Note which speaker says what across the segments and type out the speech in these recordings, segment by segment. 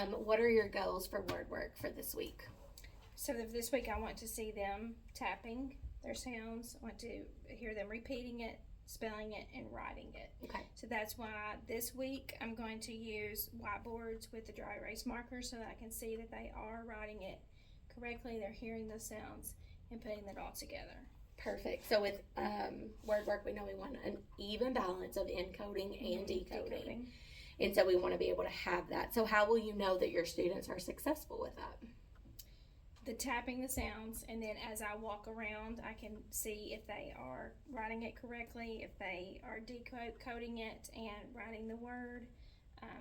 Speaker 1: What are your goals for word work for this week?
Speaker 2: So this week I want to see them tapping their sounds. I want to hear them repeating it, spelling it, and writing it.
Speaker 1: Okay.
Speaker 2: So that's why this week I'm going to use whiteboards with the dry erase markers so that I can see that they are writing it correctly. They're hearing the sounds and putting it all together.
Speaker 1: Perfect. So with word work, we know we want an even balance of encoding and decoding. And so we want to be able to have that. So how will you know that your students are successful with that?
Speaker 2: The tapping the sounds, and then as I walk around, I can see if they are writing it correctly, if they are decoding it and writing the word,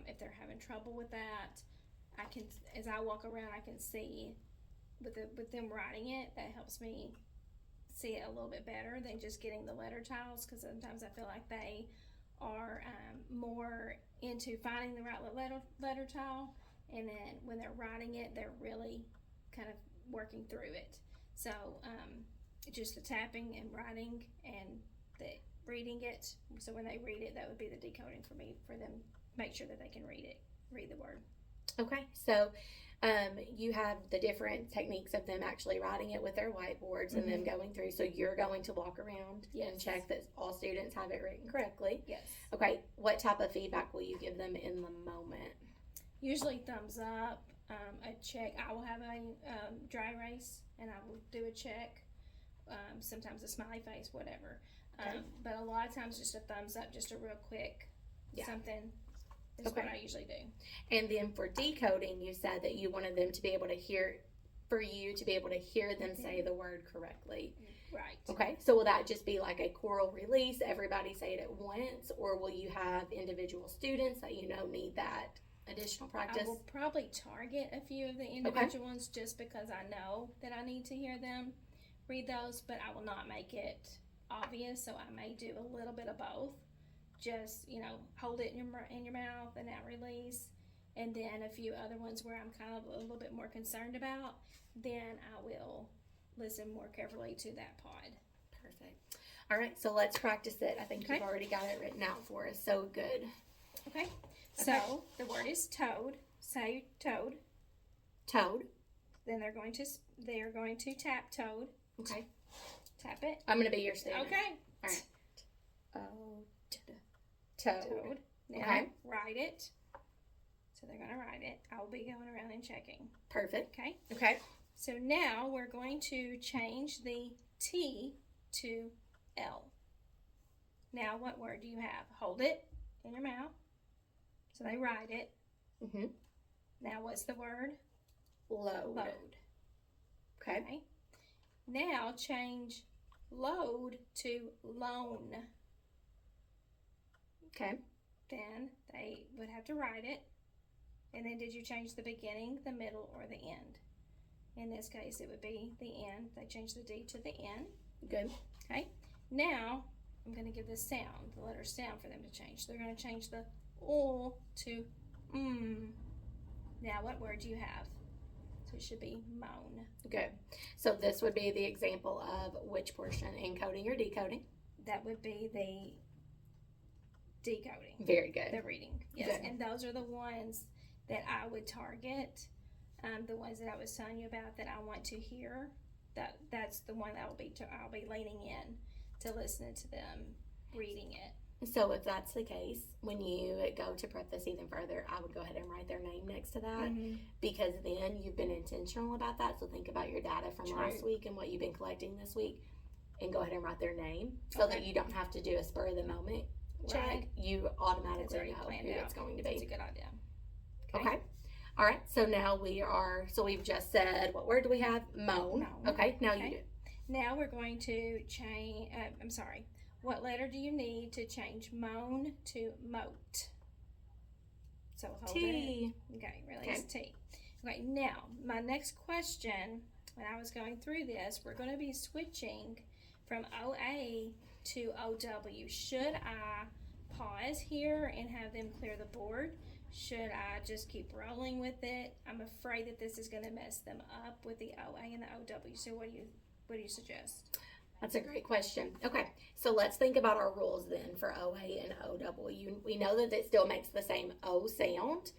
Speaker 2: if they're having trouble with that. I can, as I walk around, I can see with them writing it. That helps me see it a little bit better than just getting the letter tiles, because sometimes I feel like they are more into finding the right letter tile, and then when they're writing it, they're really kind of working through it. So just the tapping and writing and the reading it. So when they read it, that would be the decoding for me, for them make sure that they can read the word.
Speaker 1: Okay, so you have the different techniques of them actually writing it with their whiteboards and them going through. So you're going to walk around and check that all students have it written correctly.
Speaker 2: Yes.
Speaker 1: Okay, what type of feedback will you give them in the moment?
Speaker 2: Usually thumbs up, a check. I will have a dry erase and I will do a check. Sometimes a smiley face, whatever.
Speaker 1: Okay.
Speaker 2: But a lot of times just a thumbs up, just a real quick something is what I usually do.
Speaker 1: And then for decoding, you said that you wanted them to be able to hear, for you to be able to hear them say the word correctly.
Speaker 2: Right.
Speaker 1: Okay, so will that just be like a choral release, everybody say it at once, or will you have individual students that you know need that additional practice?
Speaker 2: I will probably target a few of the individual ones just because I know that I need to hear them read those, but I will not make it obvious, so I may do a little bit of both. Just, hold it in your mouth and that release, and then a few other ones where I'm kind of a little bit more concerned about, then I will listen more carefully to that pod.
Speaker 1: Perfect. All right, so let's practice it. I think you've already got it written out for us, so good.
Speaker 2: Okay, so the word is toad. Say toad.
Speaker 1: Toad.
Speaker 2: Then they're going to tap toad.
Speaker 1: Okay.
Speaker 2: Tap it.
Speaker 1: I'm going to be your student.
Speaker 2: Okay.
Speaker 1: All right. Toad.
Speaker 2: Now write it. So they're going to write it. I will be going around and checking.
Speaker 1: Perfect.
Speaker 2: Okay.
Speaker 1: Okay.
Speaker 2: So now we're going to change the T to L. Now what word do you have? Hold it in your mouth. So they write it.
Speaker 1: Mm-hmm.
Speaker 2: Now what's the word?
Speaker 1: Load. Okay.
Speaker 2: Now change load to loan.
Speaker 1: Okay.
Speaker 2: Then they would have to write it. And then did you change the beginning, the middle, or the end? In this case, it would be the end. They changed the D to the N.
Speaker 1: Good.
Speaker 2: Okay. Now, I'm going to give the sound, the letter sound for them to change. They're going to change the O to M. Now, what word do you have? So it should be moan.
Speaker 1: Good. So this would be the example of which portion, encoding or decoding?
Speaker 2: That would be the decoding.
Speaker 1: Very good.
Speaker 2: The reading. Yes. Good. And those are the ones that I would target. The ones that I was telling you about that I want to hear. That's the one that I'll be leaning in to listening to them reading it.
Speaker 1: So if that's the case, when you go to prep this even further, I would go ahead and write their name next to that, because then you've been intentional about that. So think about your data from last week and what you've been collecting this week, and go ahead and write their name so that you don't have to do a spur of the moment check.
Speaker 2: Right.
Speaker 1: You automatically know who it's going to be.
Speaker 2: That's a good idea.
Speaker 1: Okay. All right. So now we've just said, what word do we have? Moan. Okay. Now you do.
Speaker 2: Now we're going to change, what letter do you need to change moan to moat? So hold
Speaker 1: T.
Speaker 2: it. Okay, release T. Okay, now my next question, when I was going through this, we're going to be switching from OA to OW. Should I pause here and have them clear the board? Should I just keep rolling with it? I'm afraid that this is going to mess them up with the OA and the OW. So what do you suggest?
Speaker 1: That's a great question. Okay, so let's think about our rules then for OA and OW. We know that it still makes the same O sound,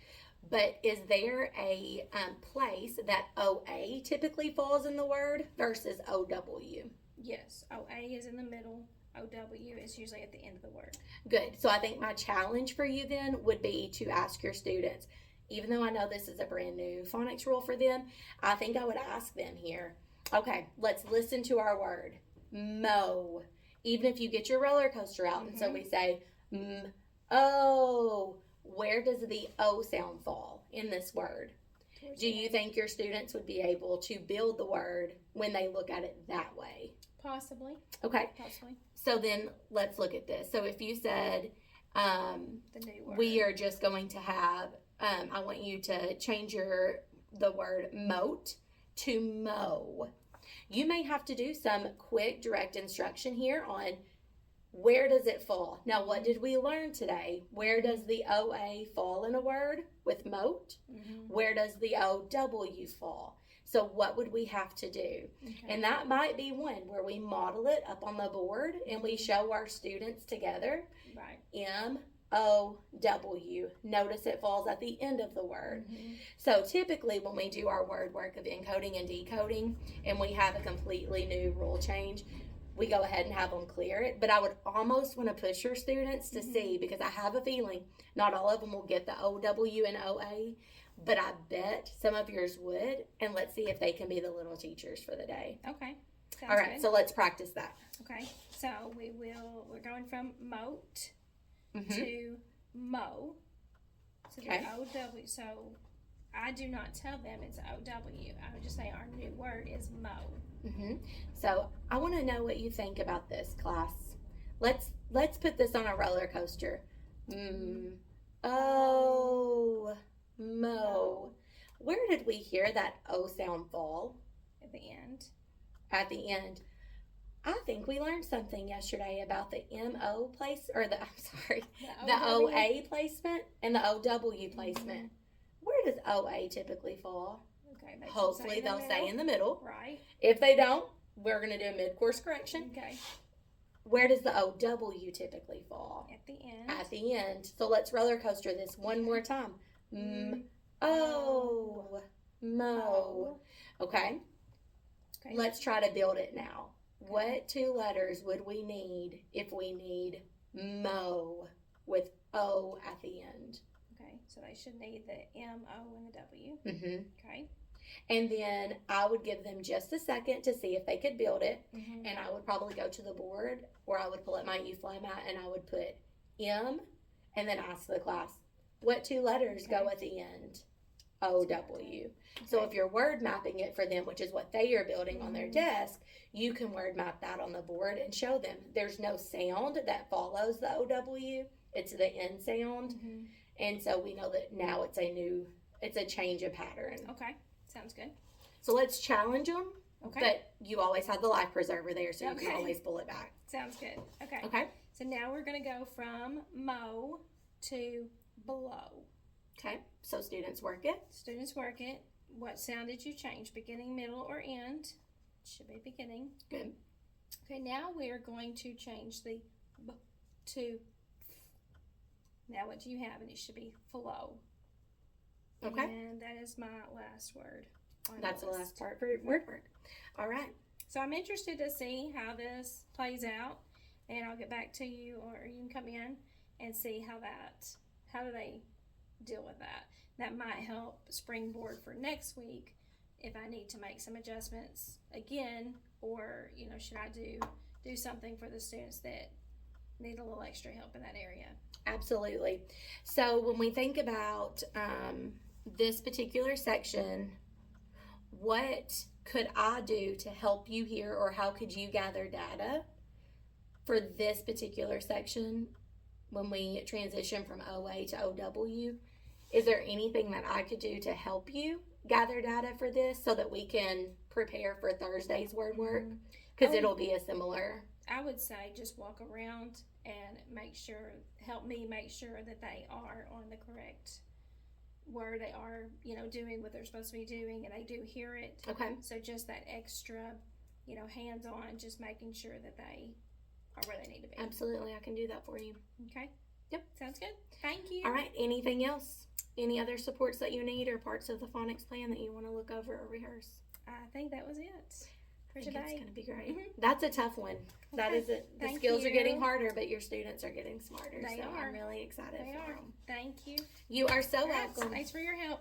Speaker 1: But is there a place that OA typically falls in the word versus OW?
Speaker 2: Yes, OA is in the middle. OW is usually at the end of the word.
Speaker 1: Good. So I think my challenge for you then would be to ask your students, even though I know this is a brand new phonics rule for them, I think I would ask them here, okay, let's listen to our word, mow. Even if you get your roller coaster out, and so we say, oh, where does the O sound fall in this word? Do you think your students would be able to build the word when they look at it that way?
Speaker 2: Possibly.
Speaker 1: Okay.
Speaker 2: Possibly.
Speaker 1: So then let's look at this. So if you said,
Speaker 2: the new word.
Speaker 1: we are just going to have, I want you to change the word moat to mow. You may have to do some quick direct instruction here on where does it fall. Now, what did we learn today? Where does the OA fall in a word with moat? Where does the OW fall? So what would we have to do? Okay. And that might be one where we model it up on the board and we show our students together.
Speaker 2: Right.
Speaker 1: MOW. Notice it falls at the end of the word. So typically when we do our word work of encoding and decoding and we have a completely new rule change, we go ahead and have them clear it. But I would almost want to push your students to see, because I have a feeling not all of them will get the OW and OA, but I bet some of yours would. And let's see if they can be the little teachers for the day.
Speaker 2: Okay.
Speaker 1: Sounds all right, good. So let's practice that.
Speaker 2: Okay. So we're going from moat to mow. So the OW. So I do not tell them it's OW. I would just say our new word is mow. So I want to know what you think about this, class. Let's put this on a roller coaster. Oh, mow. Where did we hear that O sound fall? At the end.
Speaker 1: At the end. I think we learned something yesterday about the MO place, or the OA placement and the OW placement. Where does OA typically fall?
Speaker 2: Okay,
Speaker 1: hopefully they'll stay in the middle.
Speaker 2: Right.
Speaker 1: If they don't, we're going to do a mid-course correction.
Speaker 2: Okay.
Speaker 1: Where does the OW typically fall?
Speaker 2: At the end.
Speaker 1: At the end. So let's roller coaster this one more time. Mow. Okay. Let's try to build it now. Okay. What two letters would we need if we need mow with O at the end?
Speaker 2: Okay, so they should need the M-O and the W. Okay.
Speaker 1: And then I would give them just a second to see if they could build it. And I would probably go to the board, or I would pull up my E-fly mat and I would put M and then ask the class, what two letters go at the end? O-W. So if you're word mapping it for them, which is what they are building on their desk, you can word map that on the board and show them. There's no sound that follows the O-W. It's the N sound. And so we know that now it's a change of pattern.
Speaker 2: Okay. Sounds good.
Speaker 1: So let's challenge them.
Speaker 2: Okay.
Speaker 1: But you always have the life preserver there, so you can always pull it back.
Speaker 2: Sounds good. Okay.
Speaker 1: Okay.
Speaker 2: So now we're going to go from mow to blow.
Speaker 1: Okay. So students work it.
Speaker 2: Students work it. What sound did you change? Beginning, middle, or end? Should be beginning.
Speaker 1: Good.
Speaker 2: Okay. Now we are going to change the B to F. Now what do you have? And it should be flow.
Speaker 1: Okay.
Speaker 2: And that is my last word.
Speaker 1: That's the last part for word work. All right.
Speaker 2: So I'm interested to see how this plays out, and I'll get back to you, or you can come in and see how do they deal with that. That might help springboard for next week if I need to make some adjustments again, or should I do something for the students that need a little extra help in that area.
Speaker 1: Absolutely. So when we think about this particular section, what could I do to help you here, or how could you gather data for this particular section when we transition from OA to OW? Is there anything that I could do to help you gather data for this so that we can prepare for Thursday's word work? Because it'll be a similar.
Speaker 2: I would say just walk around and help me make sure that they are on the correct word. They are, doing what they're supposed to be doing, and they do hear it.
Speaker 1: Okay.
Speaker 2: So just that extra, hands-on, just making sure that they are where they need to be.
Speaker 1: Absolutely. I can do that for you.
Speaker 2: Okay.
Speaker 1: Yep.
Speaker 2: Sounds good. Thank you.
Speaker 1: All right. Anything else? Any other supports that you need or parts of the phonics plan that you want to look over or rehearse?
Speaker 2: I think that was it for today.
Speaker 1: It's going to be great. That's a tough one. That is it. The skills are getting harder, but your students are getting smarter.
Speaker 2: They are.
Speaker 1: I'm really excited for them.
Speaker 2: Thank you.
Speaker 1: You are so welcome.
Speaker 2: Thanks for your help.